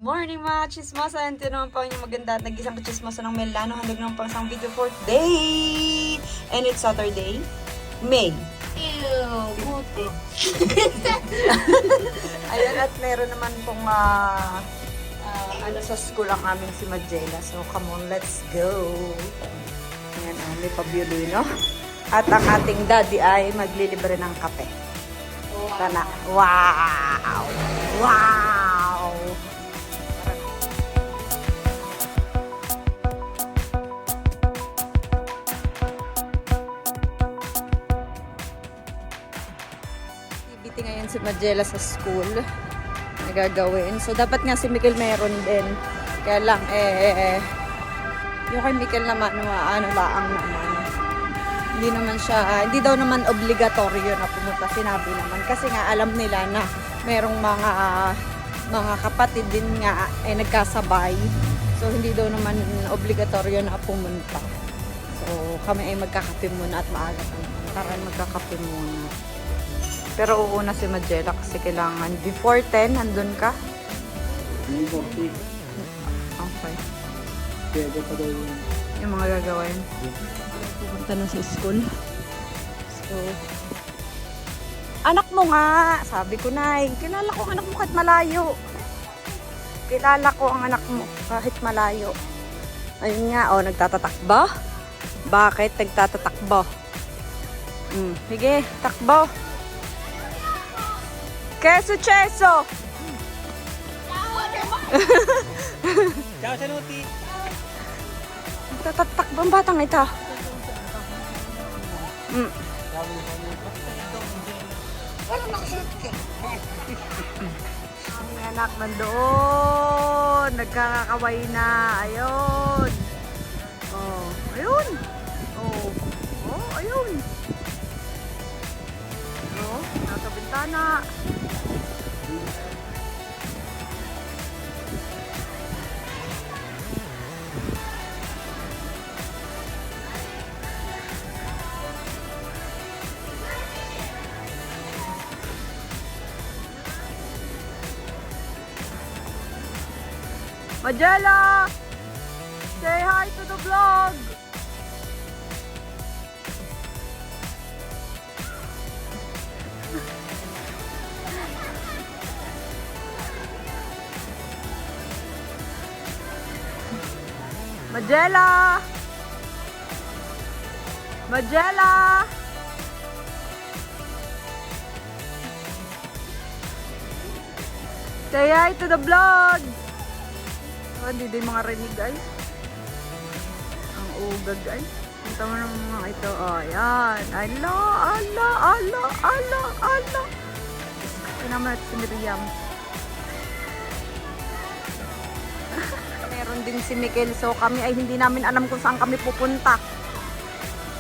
Morning mga chismosa! Ito naman po yung maganda at nag-isang chismosa ng Melano. Handog naman po isang video for today! And it's Saturday, May. Ew, buti. Ayan, at meron naman pong sa school ang aming si Magela. So come on, let's go! Ayan, may pabiolino. At ang ating daddy ay maglilibre ng kape. Tana. Wow! Wow! Activity ngayon si Magela sa school na gagawin. So, dapat nga si Mikel meron din. Kaya lang, yung kay Mikel naman, ano laang naman. Hindi daw naman obligatoryo na pumunta. Sinabi naman. Kasi nga, alam nila na merong mga kapatid din nga nagkasabay. So, hindi daw naman obligatoryo na pumunta. So, kami ay magkakape muna at maaga pa. Tara, magkakape muna. Pero uuna si Magela kasi kailangan before 10, nandun ka? 9:40. Okay. Kaya pa daw yun. Yung mga gagawin. Pupunta na sa school. So, anak mo nga! Sabi ko na, kilala ko ang anak mo kahit malayo. Kilala ko ang anak mo kahit malayo. Ayun nga, nagtatatakbo. Bakit nagtatatakbo? Sige, takbo. Keso Cheso! Ciao, Sanuti! Tatatakbo ang batang ito. Ang anak nandoon. Nagkakaway na. Ayun. Oh, ayun. Oh, ayun. Oh, nasa bintana. Magela! Say hi to the vlog! Magela! Magela! Say hi to the vlog! Hindi din mga rinig ay. Ang ugag ay. Punta mo ng mga ito. Ayan. Ala. Ito naman si Miriam. Meron din si Mikel. So kami ay hindi namin alam kung saan kami pupunta.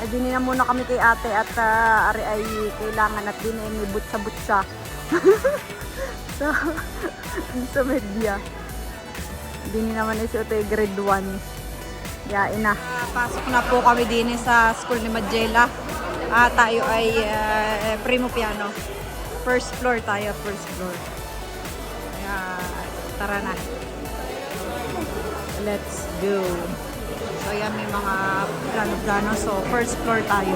Ay dinina muna kami kay ate at ari ay kailangan at din ay may butsa-butsa. sa media. Dini naman ay si Otoy grade 1. Yain na. Pasok na po kami din sa school ni Magela. Tayo ay primo piano. First floor tayo, first floor. Kaya tara na. Let's go. So yan may mga plano-plano. So first floor tayo.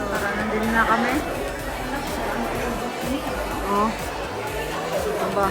Tara nandun na kami. Oh. Ito ba?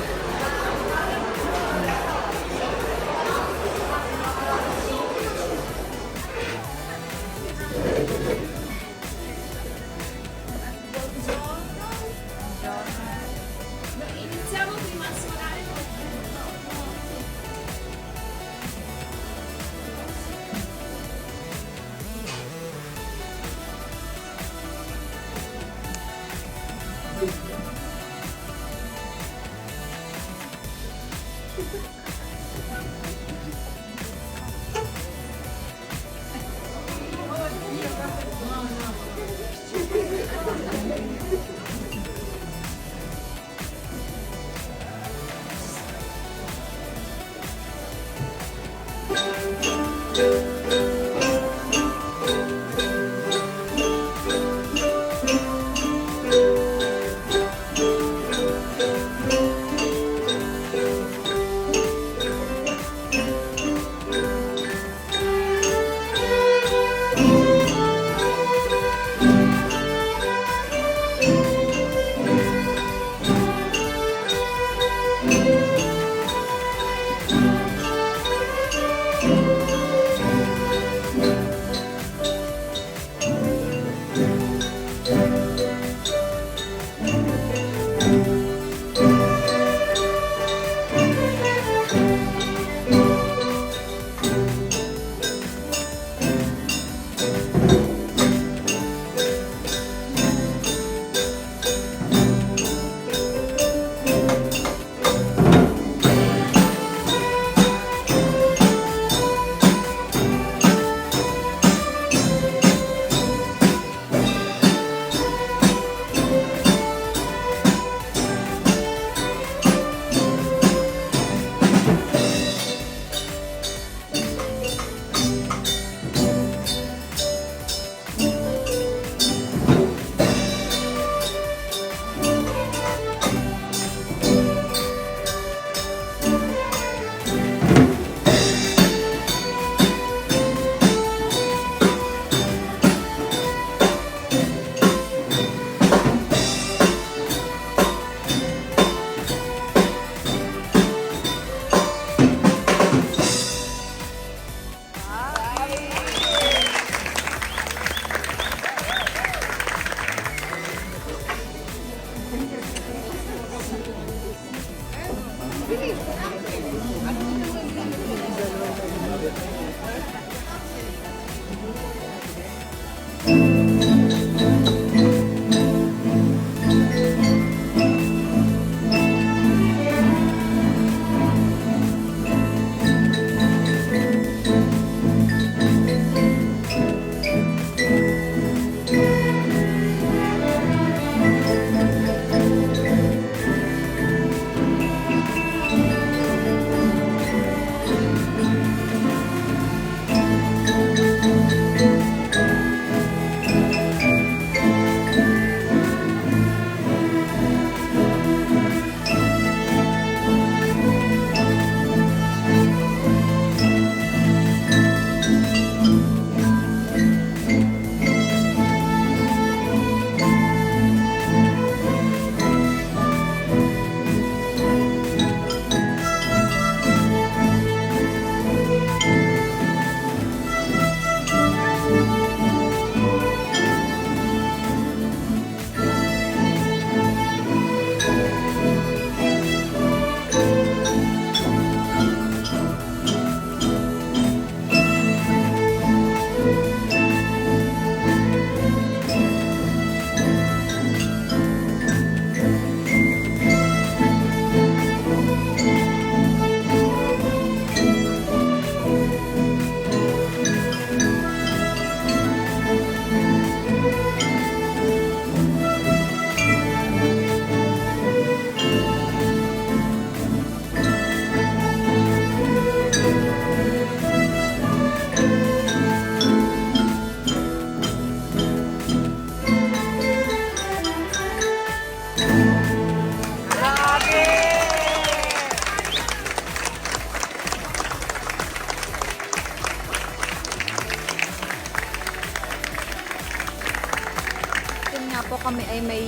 kami ay may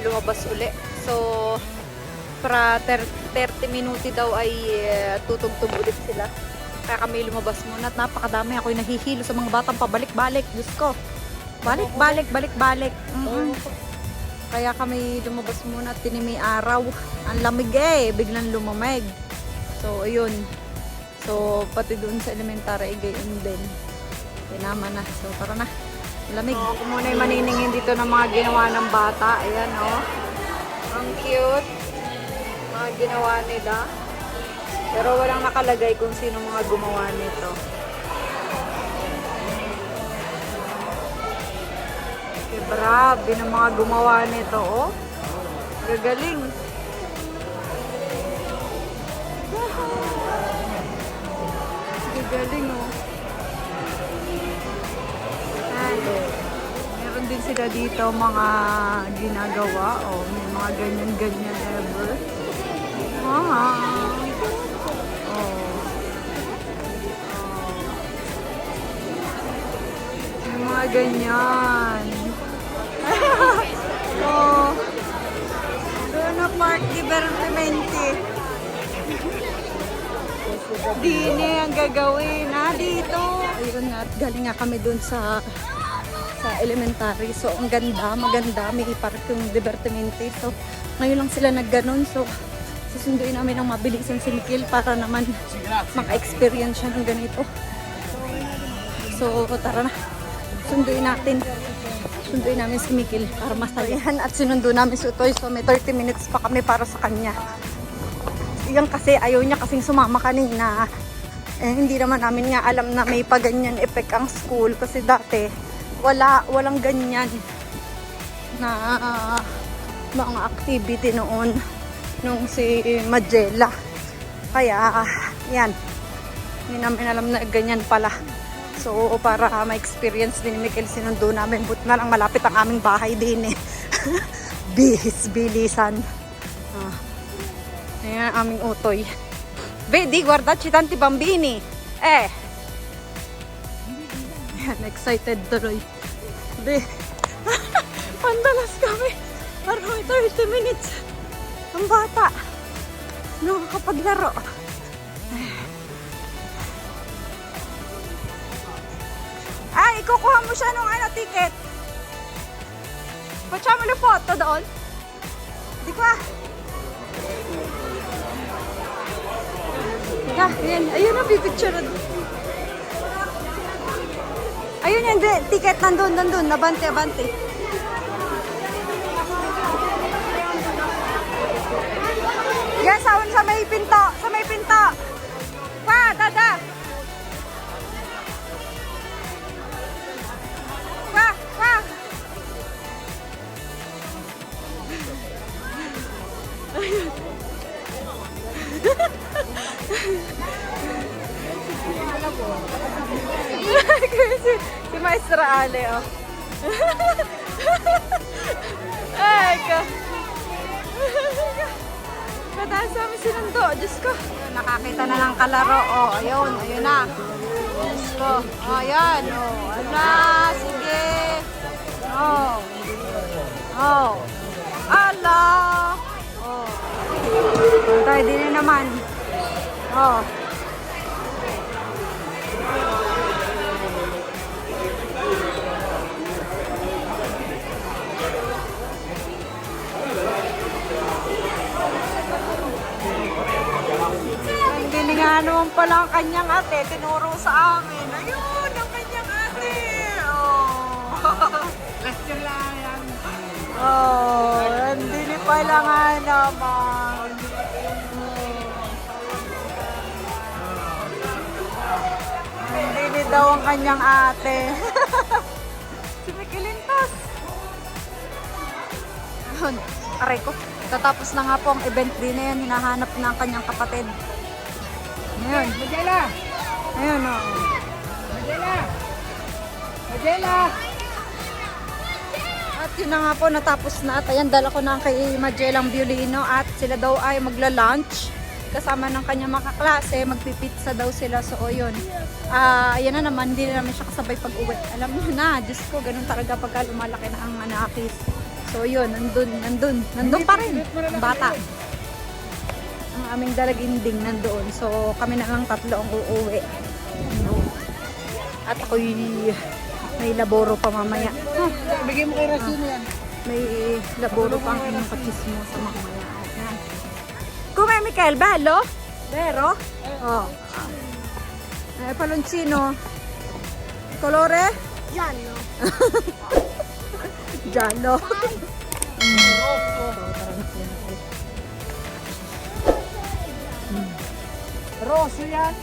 lumabas uli. So, para 30 minuti daw ay tutugtog ulit sila. Kaya kami lumabas muna at napakadami. Ako'y nahihilo sa mga batang pabalik-balik. Diyos ko. Balik-balik. Kaya kami lumabas muna at tinimi araw. Ang lamig biglang lumamig. So, ayun. So, pati doon sa elementary, gayon din. Tinama na. So, tara na. Lamig. So, ako muna yung maniningin dito ng mga ginawa ng bata. Ayan, oh. Ang cute. Mga ginawa nila. Pero walang nakalagay kung sino mga gumawa nito. Okay, grabe ng mga gumawa nito, oh. Gagaling. Gagaling, oh. Ay, meron din sila dito mga ginagawa, oh. May mga ganyan-ganyan ever. Yung mga ganyan. Oh. Doon na Park Divertimenti. Dine ang gagawin. Dito. Ayun nga, at galing nga kami doon sa elementary. So, ang ganda, maganda. May park yung Divertimenti. So, ngayon lang sila nagganon. So, susunduin namin ng mabilisan si Mikil para naman maka-experience siya ng ganito. So, tara na. Sunduin namin si Mikil para masaya. At sinundo namin si Utoy. So, may 30 minutes pa kami para sa kanya. Yan kasi, ayaw niya kasing sumama kanina. Hindi naman namin nga alam na may paganyan effect ang school. Kasi dati, walang ganyan na mga activity noon. Nung si Magella. Kaya, yan. Hindi namin alam na ganyan pala. So, para ma-experience din ni Mikil, sinundo namin. But na lang malapit ang aming bahay din eh. Bilisan. Ayan ang aming utoy. Vedi, guarda, ci tanti bambini. Ayan, excited tuloy. Pandalas kami. Parang may 30 minutes. Ang bata. Nakakapaglaro. Ay, kukuha mo siya nung ticket. Facciamo le foto doon. Di ba? Yan. Ayun na, pipicture. Ayun yan, ticket nandun. Abante. Yan, sa may pinto. Pa, dada. Pa. si Maestra Ale, oh. Ay, Pataas namin sinundo. Diyos ko. Nakakita na ng kalaro. Oh, ayun na. Diyos ko. Oh, ayan. Oh, ala. Sige. Oh. Ala. Oh. Tayo din naman. Oh. Nga naman pala ang kanyang ate, tinuro sa amin. Ayun, ang kanyang ate. Oh. Question lang yan. Oh, hindi pala nga naman. Hindi daw ang kanyang ate. Si Mikilintas. Ayun, aray ko. Tatapos na nga po ang event din na yan. Hinahanap na ang kanyang kapatid. Ayun. Magella! Ayun, oh. Magella! At yun na nga po, natapos na. At ayan, dala ko na kay Magellang Violino. At sila daw ay magla-lunch. Kasama ng kanyang mga kaklase. Magpipizza daw sila. So, yun. Ayan na naman, hindi na namin siya kasabay pag-uwi. Alam niyo na, Diyos ko, ganun talaga pagka lumalaki na ang manakis. So yun, nandun pa rin ang bata. Ang aming dalaginding nandoon. So kami na lang tatlo ang uuwi. At ako'y may laboro pa mamaya. Bigay mo kay Racino yan. May laboro pa ang inyong kachismo sa mamaya. Ayan. Kume Michael, balo? Vero? Oh. Paloncino. Colore? Giallo. Giallo. Rosso yan.